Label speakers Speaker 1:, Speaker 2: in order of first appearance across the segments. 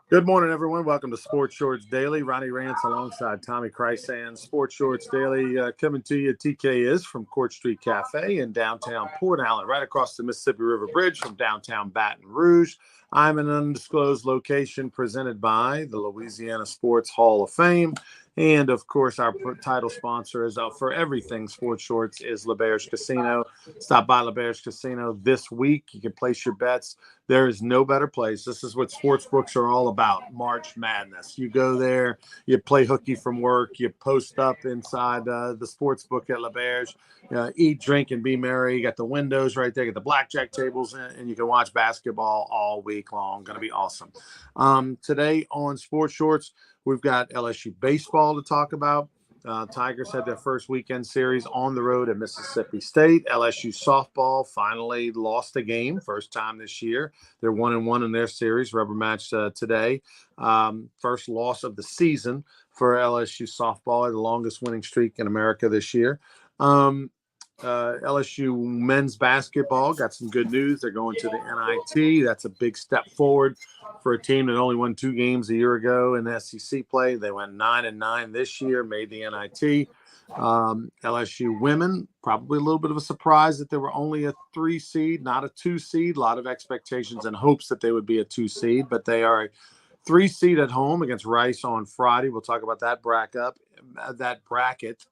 Speaker 1: Good morning, everyone. Welcome to Sports Shorts Daily. Ronnie Rance alongside Tommy Chrysan. Sports Shorts Daily coming to you. TK is from Court Street Cafe in downtown Port Allen, right across the Mississippi River Bridge from downtown Baton Rouge. I'm in an undisclosed location presented by the Louisiana Sports Hall of Fame. And, of course, our title sponsor is for everything Sports Shorts is LaBerge Casino. Stop by LaBerge Casino this week. You can place your bets. There is no better place. This is what sports books are all about, March Madness. You go there, you play hooky from work, you post up inside the sports book at LaBerge, eat, drink, and be merry. You got the windows right there, you got the blackjack tables, and you can watch basketball all week long. Going to be awesome. Today on Sports Shorts, we've got LSU baseball to talk about. Tigers had their first weekend series on the road at Mississippi State. LSU softball finally lost a game, first time this year. They're 1-1 in their series, rubber match today. First loss of the season for LSU softball, the longest winning streak in America this year. LSU men's basketball got some good news. They're going to the NIT. That's a big step forward for a team that only won 2 games a year ago in SEC play. They went 9-9 this year, made the NIT. LSU women, probably a little bit of a surprise that they were only a 3 seed, not a 2 seed. A lot of expectations and hopes that they would be a 2 seed, but they are a 3 seed at home against Rice on Friday. We'll talk about that bracket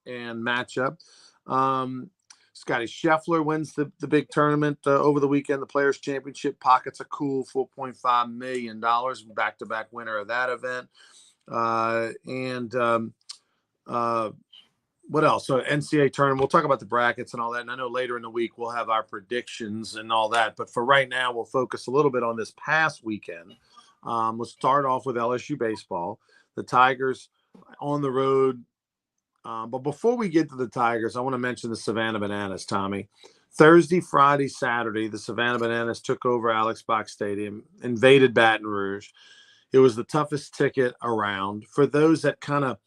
Speaker 1: and matchup. Scotty Scheffler wins the big tournament over the weekend, the Players' Championship, pockets a cool $4.5 million, back-to-back winner of that event. What else? So NCAA tournament, we'll talk about the brackets and all that. And I know later in the week we'll have our predictions and all that. But for right now, we'll focus a little bit on this past weekend. We'll start off with LSU baseball. The Tigers on the road. But before we get to the Tigers, I want to mention the Savannah Bananas, Tommy. Thursday, Friday, Saturday, the Savannah Bananas took over Alex Box Stadium, invaded Baton Rouge. It was the toughest ticket around. For those that kind of,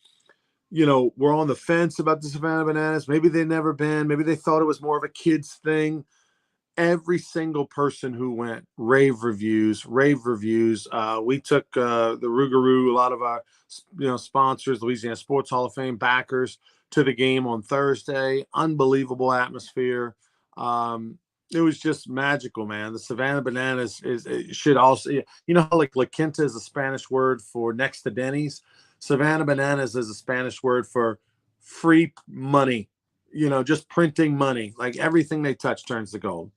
Speaker 1: were on the fence about the Savannah Bananas, maybe they'd never been, maybe they thought it was more of a kid's thing. Every single person who went, rave reviews. We took the Rougarou, a lot of our sponsors, Louisiana Sports Hall of Fame backers, to the game on Thursday. Unbelievable atmosphere. It was just magical, man. The Savannah Bananas should also, how like La Quinta is a Spanish word for next to Denny's. Savannah Bananas is a Spanish word for free money. Just printing money. Like everything they touch turns to gold.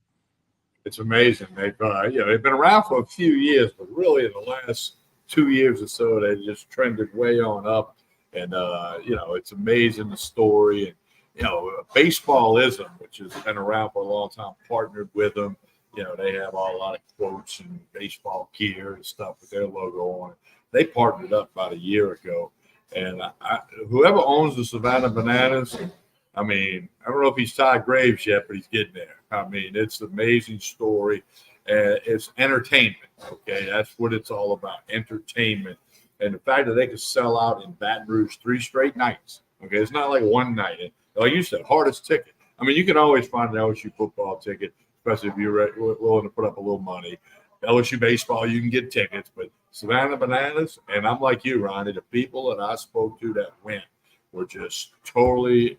Speaker 2: It's amazing. They've been around for a few years, but really in the last 2 years or so, they just trended way on up. And it's amazing, the story. And baseballism, which has been around for a long time, partnered with them. They have a lot of quotes and baseball gear and stuff with their logo on it. They partnered up about a year ago, and whoever owns the Savannah Bananas, I don't know if he's tied Graves yet, but he's getting there. It's an amazing story. It's entertainment, okay? That's what it's all about, entertainment. And the fact that they could sell out in Baton Rouge 3 straight nights, okay? It's not like one night. And like you said, hardest ticket. You can always find an LSU football ticket, especially if you're willing to put up a little money. LSU baseball, you can get tickets, but Savannah Bananas, and I'm like you, Ronnie, the people that I spoke to that went were just totally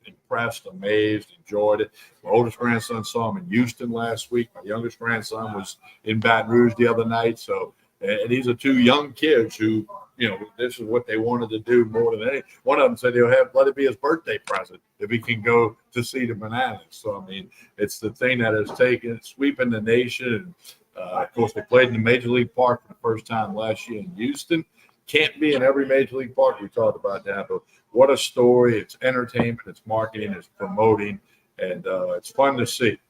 Speaker 2: impressed, amazed, enjoyed it. My oldest grandson saw him in Houston last week. My youngest grandson was in Baton Rouge the other night. So, and these are 2 young kids who, this is what they wanted to do more than anything. One of them said let it be his birthday present if he can go to see the Bananas. So, it's the thing that has sweeping the nation. And, of course, they played in the Major League Park for the first time last year in Houston. Can't be in every Major League Park. We talked about that, but what a story. It's entertainment, it's marketing, it's promoting, and it's fun to see.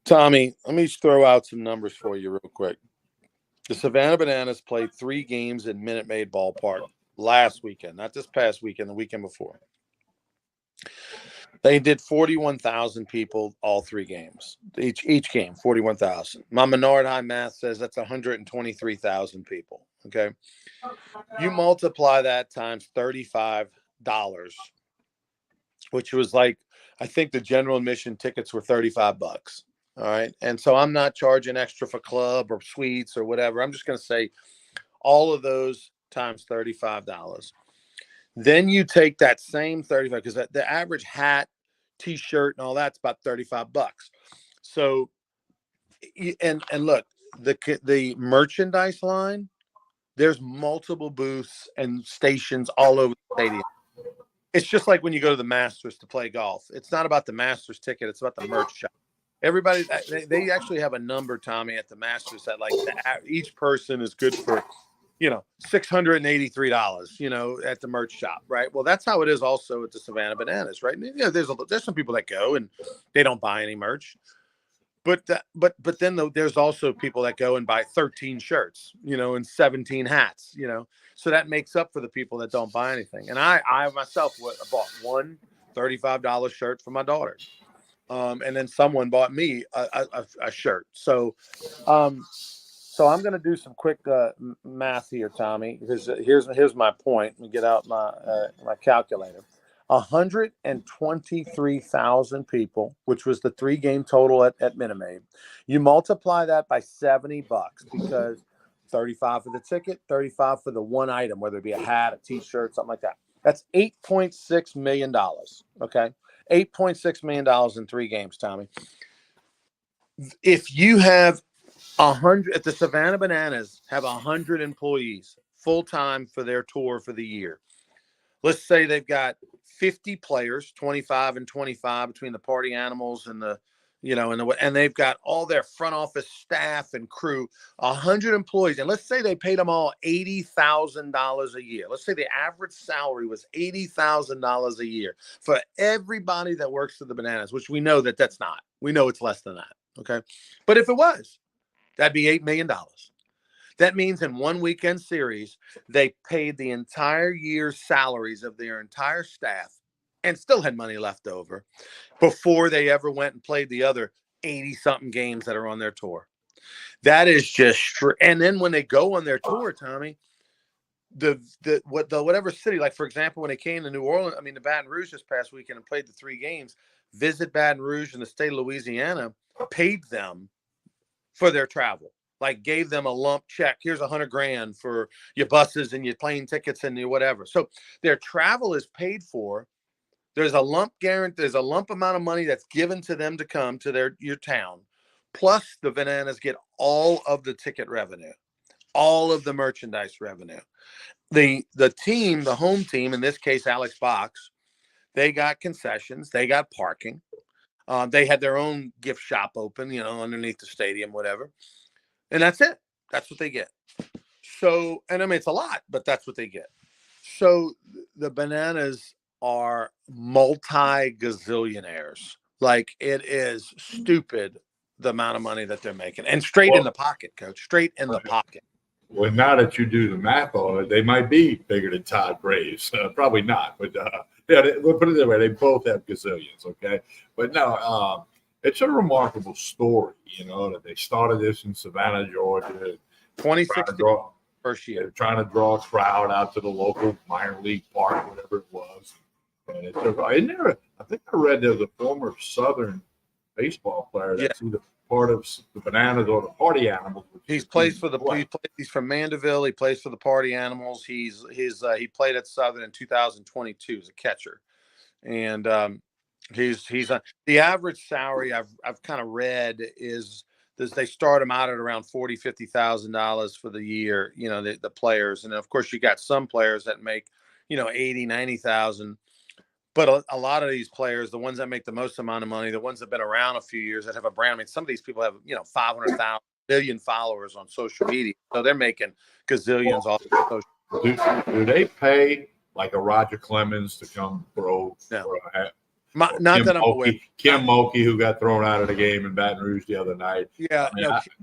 Speaker 1: Tommy, let me throw out some numbers for you real quick. The Savannah Bananas played 3 games in Minute Maid Ballpark last weekend, not this past weekend, the weekend before. They did 41,000 people all 3 games. Each game, 41,000. My Menard High math says that's 123,000 people. Okay. You multiply that times $35, which was like, I think the general admission tickets were $35. All right. And so I'm not charging extra for club or suites or whatever. I'm just going to say all of those times $35. Then you take that same 35 because the average hat, t-shirt, and all that's about $35. So, and look, the merchandise line, there's multiple booths and stations all over the stadium. It's just like when you go to the Masters to play golf. It's not about the Masters ticket. It's about the merch shop. Everybody, they actually have a number, Tommy, at the Masters that like each person is good for, $683, at the merch shop, right? Well, that's how it is also at the Savannah Bananas, right? There's some people that go and they don't buy any merch, but then there's also people that go and buy 13 shirts, and 17 hats, so that makes up for the people that don't buy anything. And I myself bought one $35 shirt for my daughter. And then someone bought me a shirt. So I'm going to do some quick math here, Tommy, because here's my point. Let me get out my calculator. 123,000 people, which was the 3-game total at Minute Maid. You multiply that by $70 because 35 for the ticket, 35 for the one item, whether it be a hat, a t-shirt, something like that. That's $8.6 million. Okay. $8.6 million in 3 games, Tommy. If you have 100 at the Savannah Bananas, have 100 employees full-time for their tour for the year. Let's say they've got 50 players, 25 and 25 between the party animals and and they've got all their front office staff and crew, 100 employees. And let's say they paid them all $80,000 a year. Let's say the average salary was $80,000 a year for everybody that works for the Bananas, which we know that's not. We know it's less than that. Okay. But if it was, that'd be $8 million. That means in one weekend series, they paid the entire year's salaries of their entire staff and still had money left over before they ever went and played the other 80-something games that are on their tour. That is just and then when they go on their tour, Tommy, whatever city, like for example, when they came to New Orleans, the Baton Rouge this past weekend and played the 3 games, Visit Baton Rouge in the state of Louisiana paid them for their travel. Like gave them a lump check. Here's $100,000 for your buses and your plane tickets and your whatever. So their travel is paid for. There's a lump guarantee. There's a lump amount of money that's given to them to come to your town. Plus the Bananas get all of the ticket revenue, all of the merchandise revenue. The team, the home team, in this case, Alex Box, they got concessions. They got parking. They had their own gift shop open, underneath the stadium, whatever. And that's it. That's what they get. So, and it's a lot, but that's what they get. So the Bananas are multi-gazillionaires. Like it is stupid the amount of money that they're making, and straight in the pocket, Coach. Straight in the pocket.
Speaker 2: Well, now that you do the math on it, they might be bigger than Todd Graves. Probably not, but we'll put it that way. They both have gazillions. Okay, but no. It's a remarkable story, that they started this in Savannah, Georgia.
Speaker 1: 2016, first year.
Speaker 2: They're trying to draw a crowd out to the local minor league park, whatever it was. And I think I read there's a former Southern baseball player that's either part of the Bananas or the Party Animals.
Speaker 1: He's from Mandeville. He plays for the Party Animals. He played at Southern in 2022 as a catcher. And he's the average salary I've kind of read is they start them out at around $40,000-$50,000 for the year, the players. And of course you got some players that make, 80,000-90,000. But a lot of these players, the ones that make the most amount of money, the ones that have been around a few years that have a brand, some of these people have, 500,000 billion followers on social media. So they're making gazillions off of social.
Speaker 2: Do they pay like a Roger Clemens to come pro?
Speaker 1: No.
Speaker 2: Not that I'm aware. Kim Mulkey, who got thrown out of the game in Baton Rouge the other night.
Speaker 1: Yeah.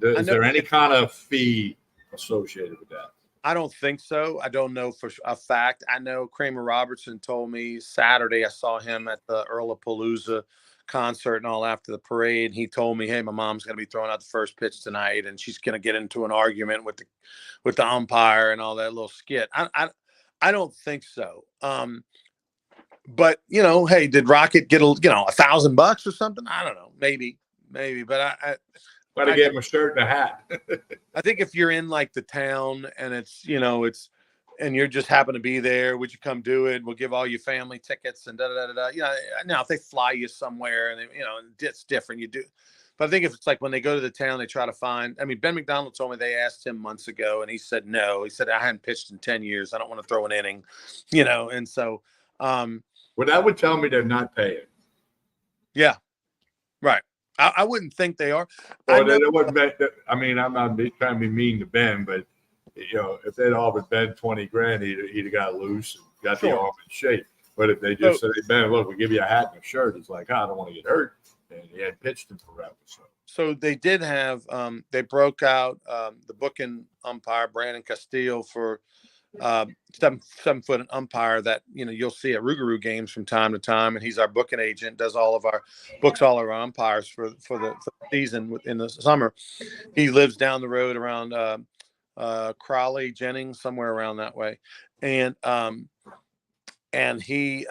Speaker 2: Is there any kind of fee associated with that?
Speaker 1: I don't think so. I don't know for a fact. I know Kramer Robertson told me Saturday I saw him at the Earl of Palooza concert and all after the parade. He told me, hey, my mom's going to be throwing out the first pitch tonight, and she's going to get into an argument with the umpire and all that little skit. I don't think so. But hey, did Rocket get $1,000 or something? I don't know. Maybe but
Speaker 2: Gotta get him a shirt and a hat.
Speaker 1: I think if you're in like the town and it's, and you're just happen to be there, would you come do it? We'll give all your family tickets and da da da da. Now if they fly you somewhere and it's different, you do. But I think if it's like when they go to the town, they try to find. I mean, Ben McDonald told me they asked him months ago, and he said no. He said I hadn't pitched in 10 years. I don't want to throw an inning, And so,
Speaker 2: well, that would tell me they're not paying.
Speaker 1: Yeah, right. I wouldn't think they are.
Speaker 2: Well, I mean, I'm not trying to be mean to Ben, but if they'd offered Ben 20 grand, he'd have got loose and got the arm in shape. But if they just said, hey, Ben, look, we'll give you a hat and a shirt, it's like, I don't want to get hurt. And he had pitched him forever.
Speaker 1: So they did have, they broke out the booking umpire, Brandon Castillo, for 7-foot umpire that you'll see at Rougarou games from time to time, and he's our booking agent, does all of our umpires for the season in the summer. He lives down the road around Crawley, Jennings, somewhere around that way, and he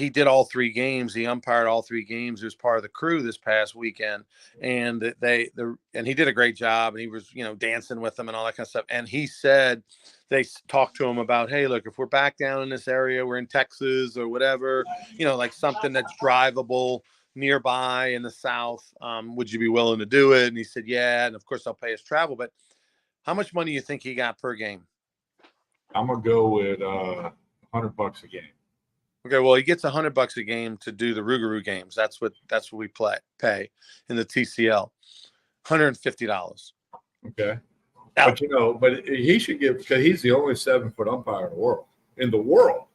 Speaker 1: did all 3 games. He umpired all 3 games. He was part of the crew this past weekend, and and he did a great job. And he was dancing with them and all that kind of stuff. And he said they talked to him about, hey, look, if we're back down in this area, we're in Texas or whatever, like something that's drivable nearby in the South, would you be willing to do it? And he said, yeah. And of course, they'll pay his travel. But how much money do you think he got per game?
Speaker 2: I'm gonna go with $100 a game.
Speaker 1: Okay, well, he gets $100 a game to do the Rougarou games. That's what we pay in the TCL, $150.
Speaker 2: Okay, but but he should get, because he's the only 7-foot umpire in the world.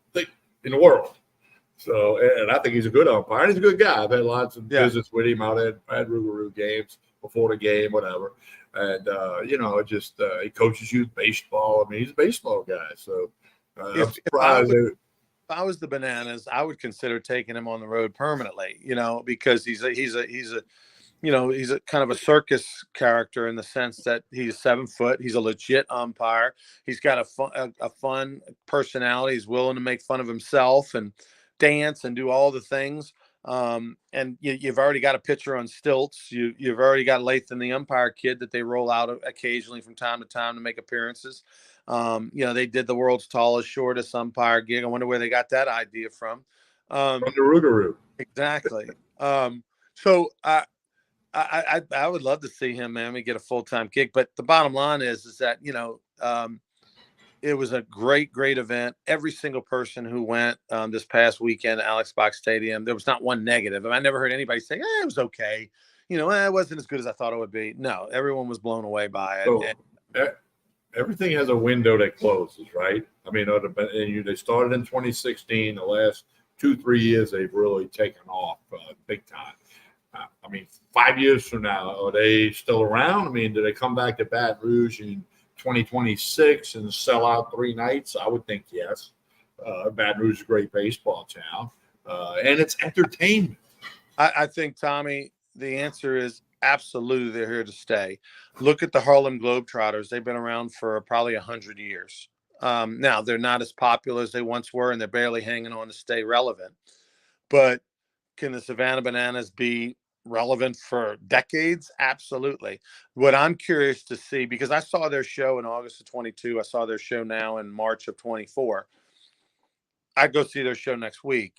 Speaker 2: So, and I think he's a good umpire. He's a good guy. I've had lots of business with him out at Rougarou games before the game, whatever. And he coaches youth baseball. I mean, he's a baseball guy. So I'm surprised.
Speaker 1: If I was the Bananas, I would consider taking him on the road permanently, because he's a kind of a circus character in the sense that he's 7 foot. He's a legit umpire. He's got a fun personality. He's willing to make fun of himself and dance and do all the things. And you've already got a pitcher on stilts. You've already got Lathan, the umpire kid, that they roll out occasionally from time to time to make appearances. They did the world's tallest, shortest umpire gig. I wonder where they got that idea from.
Speaker 2: From the Rougarou.
Speaker 1: Exactly. So I would love to see him, man. We get a full-time gig, but the bottom line is that it was a great event. Every single person who went this past weekend at Alex Box Stadium, there was not one negative. I never heard anybody say, it was okay. It wasn't as good as I thought it would be. No, everyone was blown away by it.
Speaker 2: So, everything has a window that closes, right? I mean, they started in 2016. The last 2-3 years, they've really taken off big time. I mean, 5 years from now, are they still around? I mean, do they come back to Baton Rouge in 2026 and sell out 3 nights? I would think yes. Baton Rouge is a great baseball town, and it's entertainment.
Speaker 1: I think, Tommy, the answer is absolutely they're here to stay. Look at the Harlem Globetrotters. They've been around for probably 100 years. Now, they're not as popular as they once were, and they're barely hanging on to stay relevant. But can the Savannah Bananas be relevant for decades? Absolutely. What I'm curious to see, because I saw their show in August of 22, I saw their show now in March of 24. I'd go see their show next week.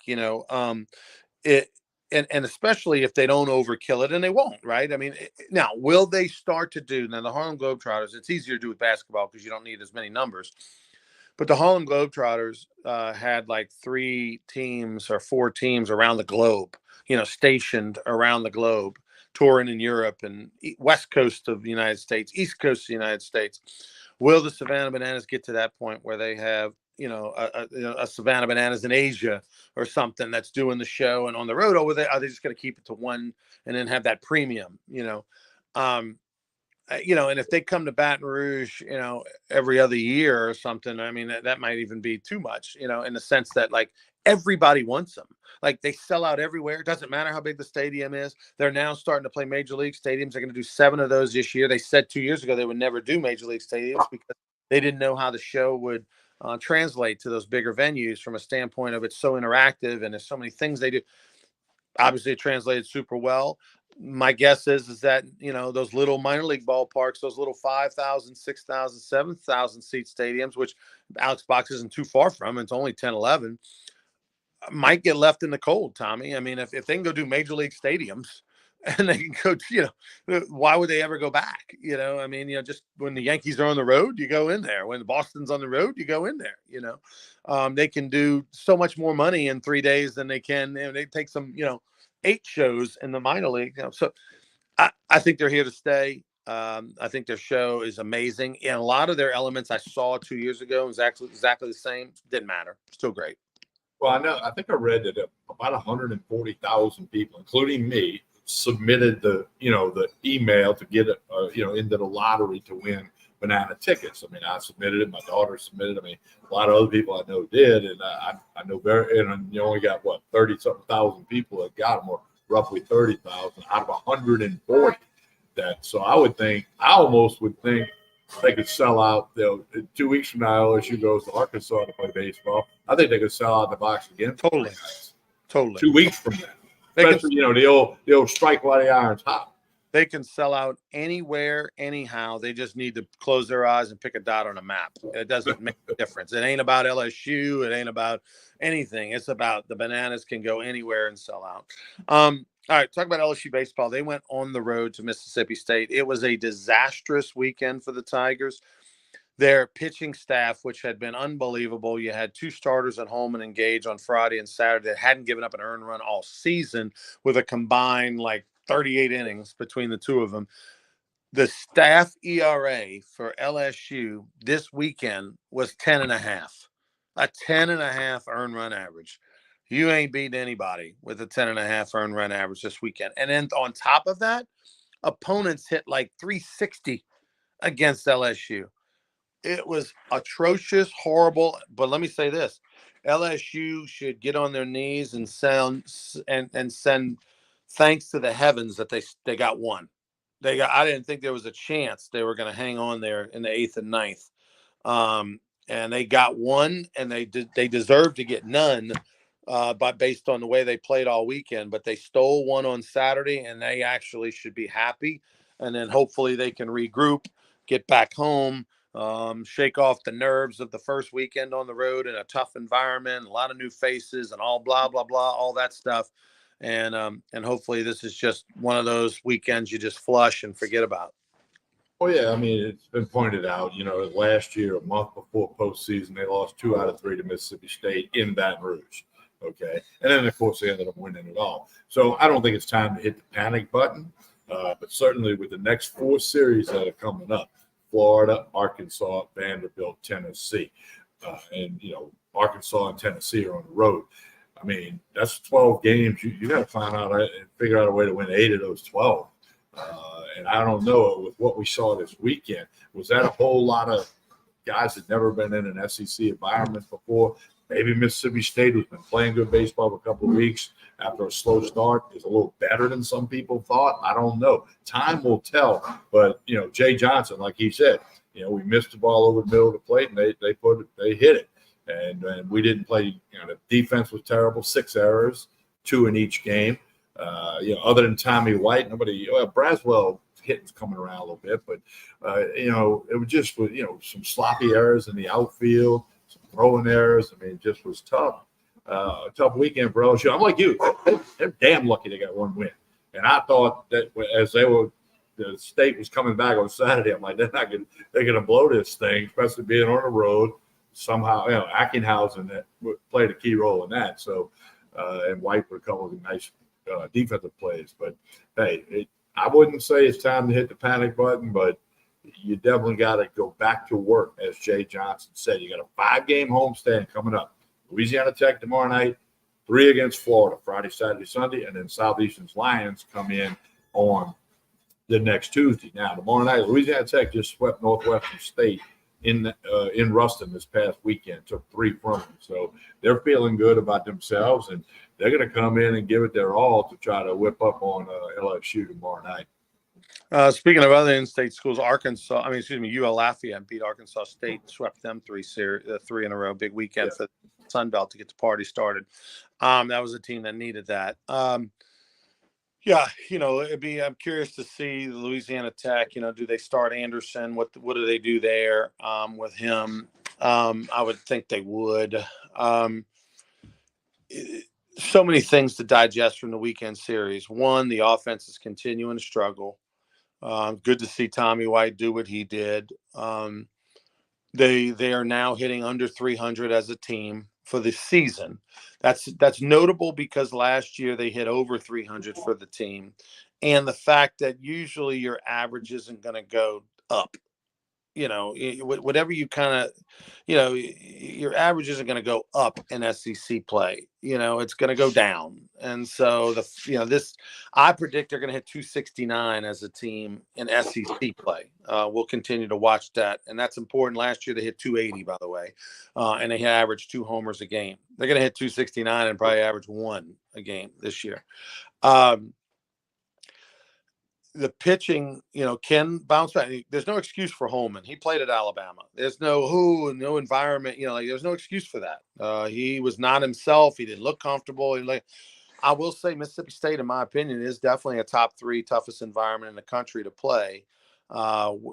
Speaker 1: And especially if they don't overkill it, and they won't, right? I mean, now, will they start to do, now the Harlem Globetrotters, it's easier to do with basketball because you don't need as many numbers. But the Harlem Globetrotters had like 3 teams or 4 teams around the globe, stationed around the globe, touring in Europe and West Coast of the United States, East Coast of the United States. Will the Savannah Bananas get to that point where they have, a Savannah Bananas in Asia or something that's doing the show and on the road? Or are they just going to keep it to one and then have that premium, and if they come to Baton Rouge, every other year or something, I mean, that might even be too much, in the sense that like everybody wants them. Like they sell out everywhere. It doesn't matter how big the stadium is. They're now starting to play major league stadiums. They're going to do 7 of those this year. They said 2 years ago they would never do major league stadiums because they didn't know how the show would translate to those bigger venues from a standpoint of it's so interactive and there's so many things they do. Obviously, it translated super well. My guess is that, those little minor league ballparks, those little 5,000, 6,000, 7,000 seat stadiums, which Alex Box isn't too far from, it's only 10, 11, might get left in the cold, Tommy. I mean, if they can go do major league stadiums and they can go, why would they ever go back? I mean, just when the Yankees are on the road, you go in there. When Boston's on the road, you go in there. They can do so much more money in 3 days than they can. They take some, 8 shows in the minor league. So I think they're here to stay. I think their show is amazing. And a lot of their elements I saw 2 years ago was exactly the same. Didn't matter. Still great.
Speaker 2: Well, I think I read that about 140,000 people, including me, submitted the email to get into the lottery to win banana tickets. I mean, I submitted it. My daughter submitted. I mean, a lot of other people I know did, and I know and you only got 30-something thousand people that got them, or roughly 30,000 out of 140. So I almost would think they could sell out. 2 weeks from now, LSU goes to Arkansas to play baseball. I think they could sell out the box again.
Speaker 1: Totally.
Speaker 2: 2 weeks from now, especially the old strike while the iron's hot.
Speaker 1: They can sell out anywhere, anyhow. They just need to close their eyes and pick a dot on a map. It doesn't make a difference. It ain't about LSU. It ain't about anything. It's about the Bananas can go anywhere and sell out. All right, talk about LSU baseball. They went on the road to Mississippi State. It was a disastrous weekend for the Tigers. Their pitching staff, which had been unbelievable. You had 2 starters at home and engage on Friday and Saturday that hadn't given up an earned run all season, with a combined 38 innings between the 2 of them. The staff ERA for LSU this weekend was 10.5, a 10.5 earned run average. You ain't beating anybody with a 10.5 earned run average this weekend. And then on top of that, opponents hit 360 against LSU. It was atrocious, horrible. But let me say this: LSU should get on their knees and send thanks to the heavens that they got one. I didn't think there was a chance they were going to hang on there in the 8th and 9th. And they got one, and they deserved to get none, but based on the way they played all weekend. But they stole one on Saturday, and they actually should be happy. And then hopefully they can regroup, get back home, shake off the nerves of the first weekend on the road in a tough environment, a lot of new faces, and all blah blah blah, all that stuff. And hopefully this is just one of those weekends you just flush and forget about.
Speaker 2: Oh, yeah. I mean, it's been pointed out, last year, a month before postseason, they lost 2 out of 3 to Mississippi State in Baton Rouge. Okay. And then, of course, they ended up winning it all. So I don't think it's time to hit the panic button. But certainly with the next 4 series that are coming up, Florida, Arkansas, Vanderbilt, Tennessee. And Arkansas and Tennessee are on the road. I mean, that's 12 games. You got to find out and figure out a way to win 8 of those 12. And I don't know, with what we saw this weekend, was that a whole lot of guys that never been in an SEC environment before? Maybe Mississippi State, who's been playing good baseball for a couple of weeks after a slow start, is a little better than some people thought. I don't know. Time will tell. But, Jay Johnson, like he said, we missed the ball over the middle of the plate, and they hit it. And we didn't play. The defense was terrible. 6 errors, 2 in each game. Other than Tommy White, nobody. Braswell hitting's coming around a little bit, but it was just some sloppy errors in the outfield, some throwing errors. I mean, it just was tough. Tough weekend for LSU. I'm like you. They're damn lucky they got one win. And I thought that as the state was coming back on Saturday, I'm like, they're going to blow this thing, especially being on the road. Somehow, Ackenhausen that played a key role in that. So, and White with a couple of nice defensive plays. But hey, I wouldn't say it's time to hit the panic button, but you definitely got to go back to work, as Jay Johnson said. You got a 5-game homestand coming up. Louisiana Tech tomorrow night, 3 against Florida, Friday, Saturday, Sunday, and then Southeastern's Lions come in on the next Tuesday. Now, tomorrow night, Louisiana Tech just swept Northwestern State in Ruston this past weekend, took 3 from them. So they're feeling good about themselves, and they're going to come in and give it their all to try to whip up on LSU tomorrow night.
Speaker 1: Speaking of other in-state schools, UL Lafayette beat Arkansas State, swept them 3 in a row. Big weekend for Sun Belt to get the party started. That was a team that needed that. Yeah, I'm curious to see the Louisiana Tech. Do they start Anderson? What do they do there with him? I would think they would. Um, so many things to digest from the weekend series. One, the offense is continuing to struggle. Good to see Tommy White do what he did. They are now hitting under 300 as a team for the season. That's notable because last year they hit over 300 for the team, and the fact that usually your average isn't going to go up. Whatever you kind of, your average isn't going to go up in SEC play. It's going to go down. And so I predict they're going to hit 269 as a team in SEC play. We'll continue to watch that. And that's important. Last year they hit 280, by the way, and they averaged 2 homers a game. They're going to hit 269 and probably average 1 a game this year. The pitching, can bounce back. There's no excuse for Holman. He played at Alabama. There's no environment. There's no excuse for that. He was not himself. He didn't look comfortable. I will say Mississippi State, in my opinion, is definitely a top 3 toughest environment in the country to play.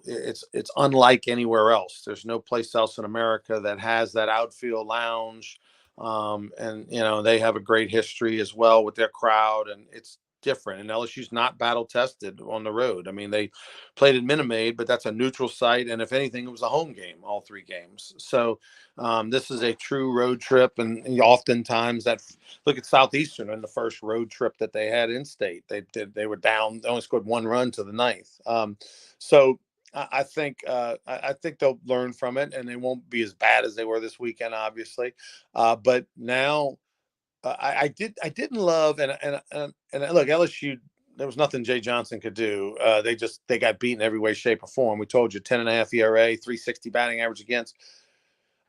Speaker 1: It's unlike anywhere else. There's no place else in America that has that outfield lounge. And they have a great history as well with their crowd, and it's different. And LSU's not battle tested on the road. I mean, they played at Minute Maid, but that's a neutral site, and if anything, it was a home game all 3 games. So this is a true road trip, and oftentimes look at Southeastern in the first road trip that they had in state. They were down. They only scored 1 run to the 9th. So I think they'll learn from it, and they won't be as bad as they were this weekend, obviously. But now. I didn't love and look, LSU. There was nothing Jay Johnson could do. They got beaten every way, shape, or form. We told you 10.5 ERA, 360 batting average against.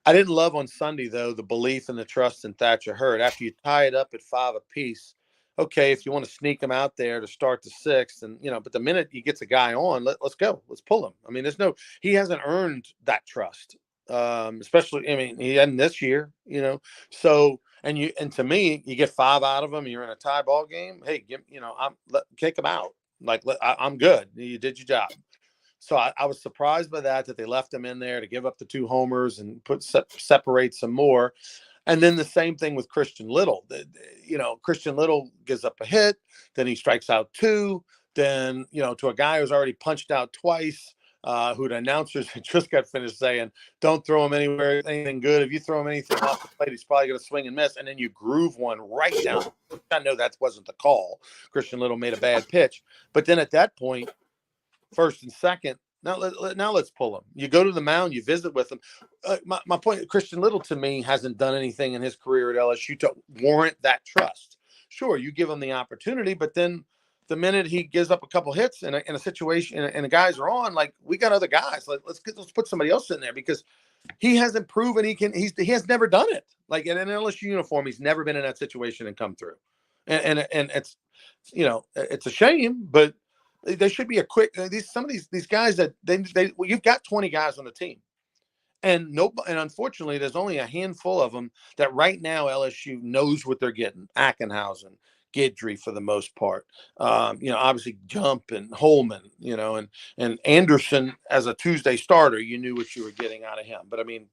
Speaker 1: I didn't love on Sunday though the belief and the trust in Thatcher Hurd. After you tie it up at 5 apiece, okay, if you want to sneak him out there to start the 6th, and but the minute he gets a guy on, let's go, let's pull him. I mean, he hasn't earned that trust, especially. I mean, he hadn't this year, so. And to me, you get 5 out of him. You're in a tie ball game. Hey, kick him out. I'm good. You did your job. So I was surprised by that they left him in there to give up the 2 homers and separate some more. And then the same thing with Christian Little. Christian Little gives up a hit, then he strikes out 2. Then to a guy who's already punched out twice. Who the announcers just got finished saying, don't throw him anything good. If you throw him anything off the plate, he's probably going to swing and miss. And then you groove one right down. I know that wasn't the call. Christian Little made a bad pitch. But then at that point, 1st and 2nd, now let's pull him. You go to the mound, you visit with him. My point, Christian Little to me hasn't done anything in his career at LSU to warrant that trust. Sure, you give him the opportunity, but then the minute he gives up a couple hits in a situation and the guys are on, we got other guys. Let's put somebody else in there because he hasn't proven he has never done it. In an LSU uniform, he's never been in that situation and come through. And it's it's a shame, but there should be a quick. Some of these guys that you've got 20 guys on the team, and unfortunately, there's only a handful of them that right now LSU knows what they're getting. Ackenhausen, Guidry for the most part. Obviously Jump and Holman, and Anderson as a Tuesday starter, you knew what you were getting out of him. But I mean,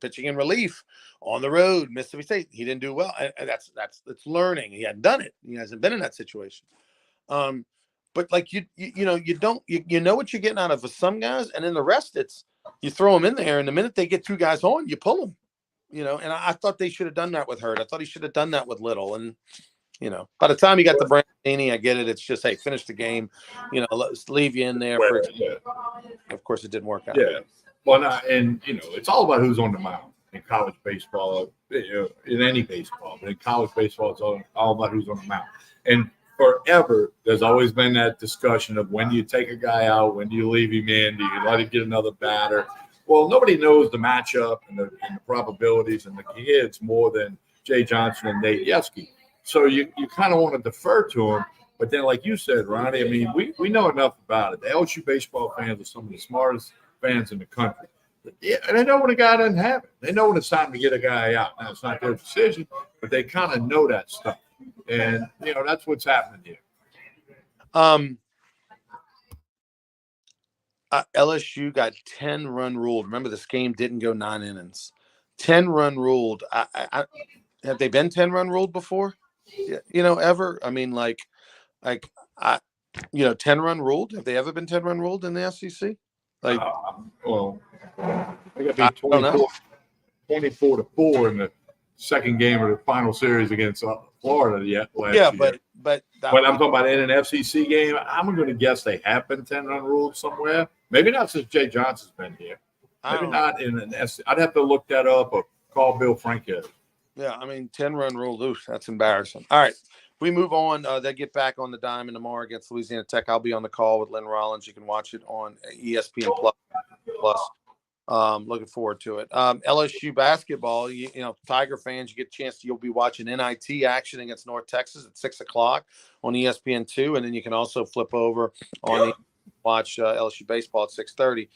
Speaker 1: pitching in relief on the road, Mississippi State, he didn't do well. And that's learning. He hadn't done it. He hasn't been in that situation. But you know what you're getting out of some guys, and then the rest, it's you throw them in there, and the minute they get 2 guys on, you pull them. And I thought they should have done that with Hurd. I thought he should have done that with Little, and by the time he got the Brandini, I get it. It's just, hey, finish the game. Let's leave you in there. Of course, it didn't work out.
Speaker 2: Yeah. Well, it's all about who's on the mound in college baseball, in any baseball. But in college baseball, it's all about who's on the mound. And forever, there's always been that discussion of when do you take a guy out, when do you leave him in, do you let him get another batter? Well, nobody knows the matchup and the probabilities and the kids more than Jay Johnson and Nate Yeskie. So you kind of want to defer to him. But then, like you said, Ronnie, I mean, we know enough about it. The LSU baseball fans are some of the smartest fans in the country. Yeah, and they know when a guy doesn't have it. They know when it's time to get a guy out. Now, it's not their decision, but they kind of know that stuff. And, that's what's happening here.
Speaker 1: LSU got 10-run ruled. Remember, this game didn't go 9 innings. 10-run ruled. Have they been 10-run ruled before? Ever? I mean, like, 10-run ruled. Have they ever been 10-run ruled in the SEC? Like,
Speaker 2: well, they got
Speaker 1: I
Speaker 2: beat
Speaker 1: don't know.
Speaker 2: 24-4 in the second game of the final series against Florida last
Speaker 1: Yeah,
Speaker 2: year.
Speaker 1: but
Speaker 2: I'm talking about in an FCC game. I'm going to guess they have been 10-run ruled somewhere. Maybe not since Jay Johnson's been here. Maybe not in an SEC. I'd have to look that up or call Bill Frankhead.
Speaker 1: Yeah, I mean, 10-run rule. Oof, that's embarrassing. All right, we move on. They get back on the diamond tomorrow against Louisiana Tech. I'll be on the call with Lynn Rollins. You can watch it on ESPN Plus. Looking forward to it. LSU basketball. Tiger fans, you get a chance. You'll be watching NIT action against North Texas at 6:00 on ESPN2, and then you can also flip over on watch LSU baseball at 6:30.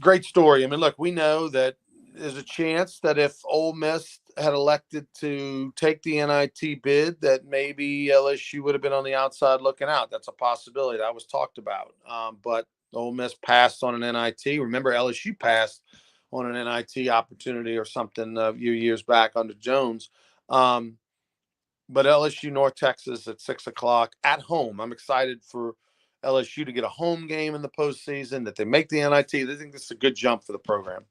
Speaker 1: Great story. I mean, look, we know that there's a chance that if Ole Miss had elected to take the NIT bid, that maybe LSU would have been on the outside looking out. That's a possibility that was talked about. But Ole Miss passed on an NIT. Remember, LSU passed on an NIT opportunity or something a few years back under Jones. But LSU North Texas at 6:00 at home. I'm excited for LSU to get a home game in the postseason, that they make the NIT. They think this is a good jump for the program.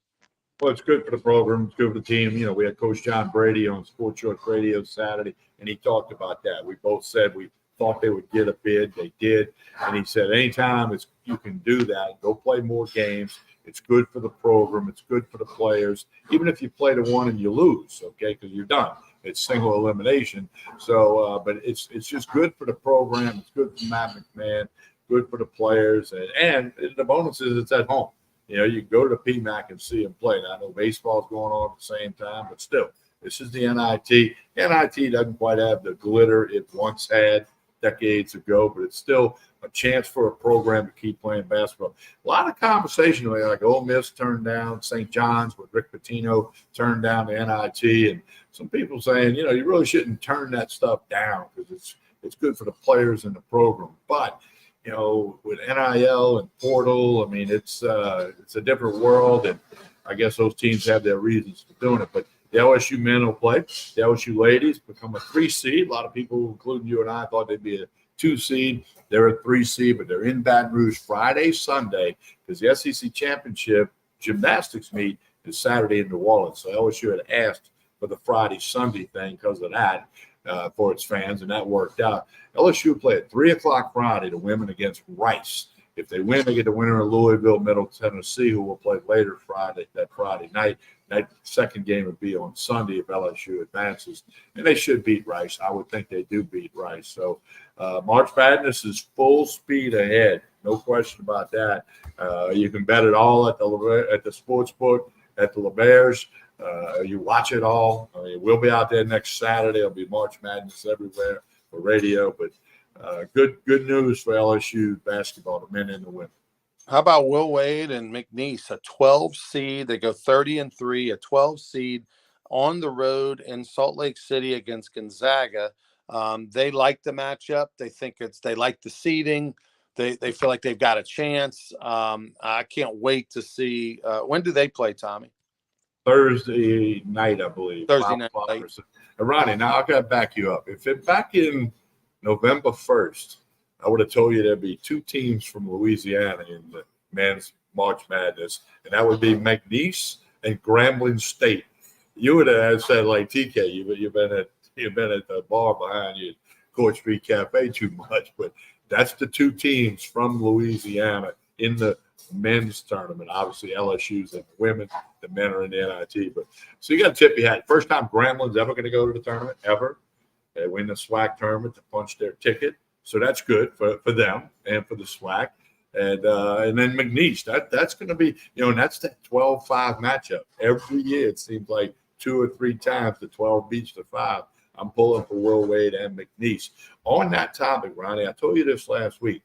Speaker 2: Well, it's good for the program. It's good for the team. We had Coach John Brady on Sports Shorts Radio Saturday, and he talked about that. We both said we thought they would get a bid. They did. And he said, anytime you can do that, go play more games. It's good for the program. It's good for the players. Even if you play the one and you lose, okay, because you're done. It's single elimination. So, but it's just good for the program. It's good for Matt McMahon, good for the players. And the bonus is it's at home. You can go to the PMAC and see them play. Now, I know baseball's going on at the same time, but still, this is the NIT. NIT doesn't quite have the glitter it once had decades ago, but it's still a chance for a program to keep playing basketball. A lot of conversation, like Ole Miss turned down St. John's with Rick Pitino, turned down the NIT, and some people saying, you really shouldn't turn that stuff down because it's good for the players and the program. But with NIL and portal, I mean, it's a different world, and I guess those teams have their reasons for doing it. But the LSU men will play. The LSU ladies become a 3 seed. A lot of people, including you and I, thought they'd be a 2 seed. They're a 3 seed, but they're in Baton Rouge Friday, Sunday, because the SEC championship gymnastics meet is Saturday in New Orleans. So LSU had asked for the Friday, Sunday thing because of that. For its fans, and that worked out. LSU play at 3:00 Friday, the women against Rice. If they win, they get the winner of Louisville, Middle Tennessee, who will play later that Friday night. That second game would be on Sunday if LSU advances, and they should beat Rice. I would think they do beat Rice. So March Madness is full speed ahead, no question about that. You can bet it all at the sports book at the LeBairs. You watch it all. I mean, we'll be out there next Saturday. It'll be March Madness everywhere for radio. But good news for LSU basketball, the men and the women.
Speaker 1: How about Will Wade and McNeese, a 12 seed? They go 30-3, a 12 seed on the road in Salt Lake City against Gonzaga. They like the matchup. They like the seeding. They feel like they've got a chance. I can't wait to see. When do they play, Tommy?
Speaker 2: Thursday night, I believe.
Speaker 1: Thursday night.
Speaker 2: Ronnie, now I've got to back you up. If it back in November 1st, I would have told you there'd be 2 teams from Louisiana in the men's March Madness, and that would be McNeese and Grambling State. You would have said, like, TK, you've been at the bar behind you at Court Street Cafe too much, but that's the 2 teams from Louisiana in the men's tournament. Obviously, LSU's and the women. The men are in the NIT. But so you got to tip your hat. First time Grambling's ever going to go to the tournament, ever. They win the SWAC tournament to punch their ticket. So that's good for them and for the SWAC. And then McNeese, that's going to be, and that's that 12-5 matchup. Every year it seems like 2 or 3 times the 12 beats the 5. I'm pulling for Will Wade and McNeese. On that topic, Ronnie, I told you this last week.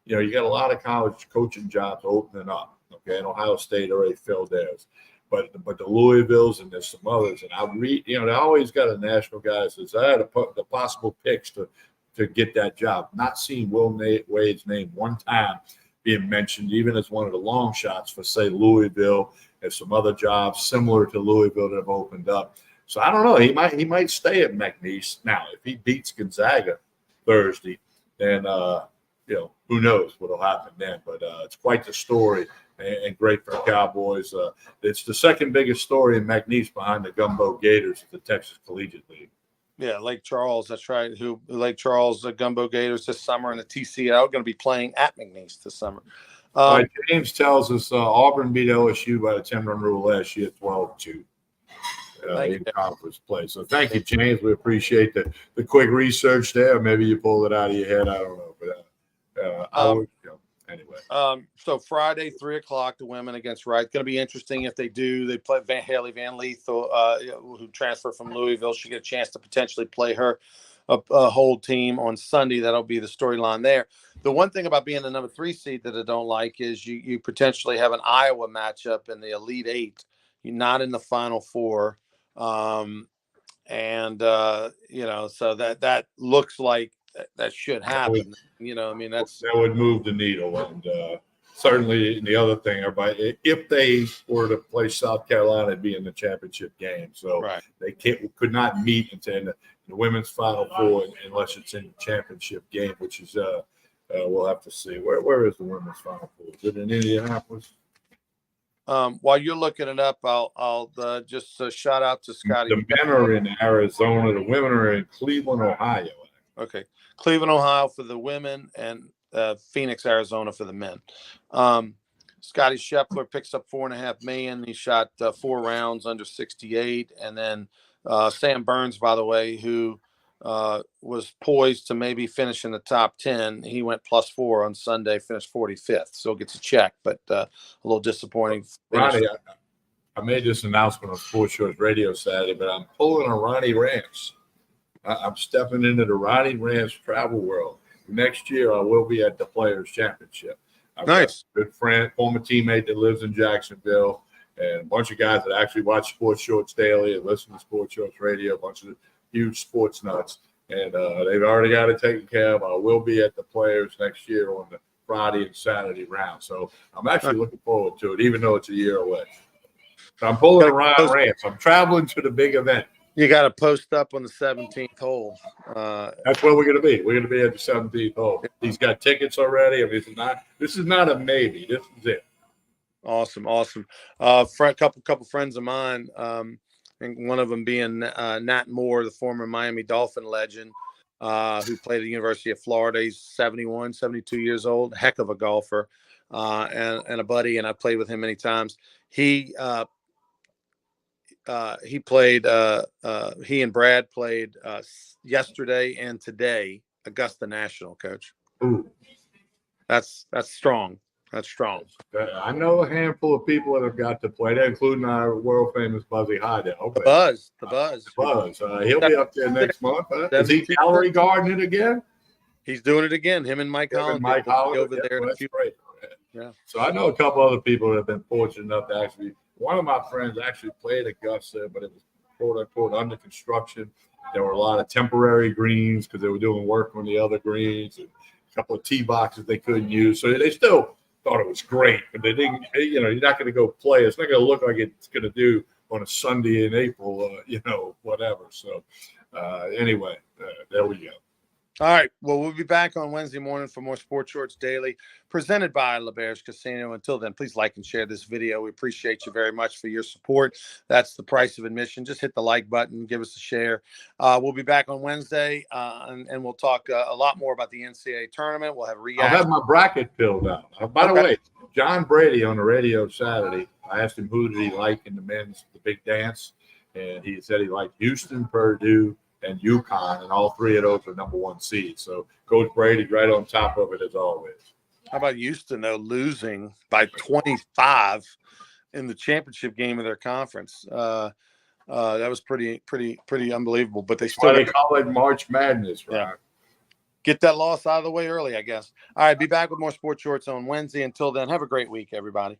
Speaker 2: You got a lot of college coaching jobs opening up. Okay, and Ohio State already filled theirs, but the Louisvilles and there's some others. And I read, they always got a national guy that says I had the possible picks to to get that job. Not seeing Wade's name one time being mentioned, even as one of the long shots for, say, Louisville and some other jobs similar to Louisville that have opened up. So I don't know. He might stay at McNeese. Now, if he beats Gonzaga Thursday, then who knows what'll happen then. But it's quite the story and great for the Cowboys. It's the second biggest story in McNeese behind the Gumbo Gators at the Texas Collegiate League.
Speaker 1: Yeah, Lake Charles. That's right. Lake Charles, the Gumbo Gators this summer, and the TCL going to be playing at McNeese this summer.
Speaker 2: All right, James tells us Auburn beat LSU by the 10-run rule last year, 12-2 in conference play. So thank you, James. We appreciate the quick research there. Maybe you pulled it out of your head. I don't know, but anyway.
Speaker 1: So Friday, 3:00, the women against Wright. Going to be interesting if they do. They play Haley Van Leith, who transferred from Louisville. She get a chance to potentially play her a whole team on Sunday. That'll be the storyline there. The one thing about being the number 3 seed that I don't like is you potentially have an Iowa matchup in the Elite Eight. You're not in the Final Four. So that looks like that should happen. That
Speaker 2: would move the needle. And certainly the other thing, everybody, if they were to play South Carolina, it'd be in the championship game. So
Speaker 1: right.
Speaker 2: They could not meet until the women's Final Four unless it's in the championship game, which is we'll have to see. Where is the women's Final Four? Is it in Indianapolis?
Speaker 1: While you're looking it up, I'll just shout out to Scotty.
Speaker 2: The men are in Arizona. The women are in Cleveland, Ohio.
Speaker 1: Okay, Cleveland, Ohio for the women, and Phoenix, Arizona for the men. Scotty Scheffler picks up $4.5 million. He shot 4 rounds under 68, and then Sam Burns, by the way, who was poised to maybe finish in the top 10. He went +4 on Sunday, finished 45th, so gets a check, but a little disappointing.
Speaker 2: Ronnie, I made this announcement on Sports Shorts Radio Saturday, but I'm pulling a Ronnie Rance. I'm stepping into the Ronnie Rance travel world. Next year, I will be at the Players Championship. I've
Speaker 1: nice.
Speaker 2: got a good friend, former teammate that lives in Jacksonville, and a bunch of guys that actually watch Sports Shorts daily and listen to Sports Shorts Radio, a bunch of huge sports nuts. And they've already got it taken care of. I will be at the Players next year on the Friday and Saturday round. So I'm actually looking forward to it, even though it's a year away. So I'm pulling a Ronnie Rance. I'm traveling to the big event.
Speaker 1: You got to post up on the 17th hole.
Speaker 2: That's where we're going to be. We're going to be at the 17th hole. He's got tickets already. I mean, this is not a maybe. This is it.
Speaker 1: Awesome. Couple friends of mine, and one of them being Nat Moore, the former Miami Dolphin legend, who played at the University of Florida. He's 71, 72 years old, heck of a golfer, and a buddy, and I played with him many times. He played. He and Brad played yesterday and today. Augusta National, Coach.
Speaker 2: Ooh.
Speaker 1: That's strong. That's strong.
Speaker 2: I know a handful of people that have got to play there, including our world famous Buzzy Hydell.
Speaker 1: The Buzz.
Speaker 2: He'll be up there next month. Is he gallery guarding it again?
Speaker 1: He's doing it again. Him and Mike Holland.
Speaker 2: Over there. That's great. Yeah. So I know a couple other people that have been fortunate enough to actually. One of my friends actually played Augusta, but it was quote unquote under construction. There were a lot of temporary greens because they were doing work on the other greens, and a couple of tee boxes they couldn't use. So they still thought it was great, but they didn't. You're not going to go play. It's not going to look like it's going to do on a Sunday in April. Whatever. So anyway, there we go.
Speaker 1: All right. Well, we'll be back on Wednesday morning for more Sports Shorts Daily, presented by LeBear's Casino. Until then, please like and share this video. We appreciate you very much for your support. That's the price of admission. Just hit the like button, give us a share. We'll be back on Wednesday, and we'll talk a lot more about the NCAA tournament. We'll have reaction.
Speaker 2: I'll have my bracket filled out. By the way, John Brady on the radio Saturday, I asked him who did he like in the big dance, and he said he liked Houston, Purdue, and UConn, and all 3 of those are number 1 seeds. So Coach Brady's right on top of it as always.
Speaker 1: How about Houston, though, losing by 25 in the championship game of their conference? That was pretty unbelievable. But they still
Speaker 2: call it March Madness, right? Yeah.
Speaker 1: Get that loss out of the way early, I guess. All right, be back with more Sports Shorts on Wednesday. Until then, have a great week, everybody.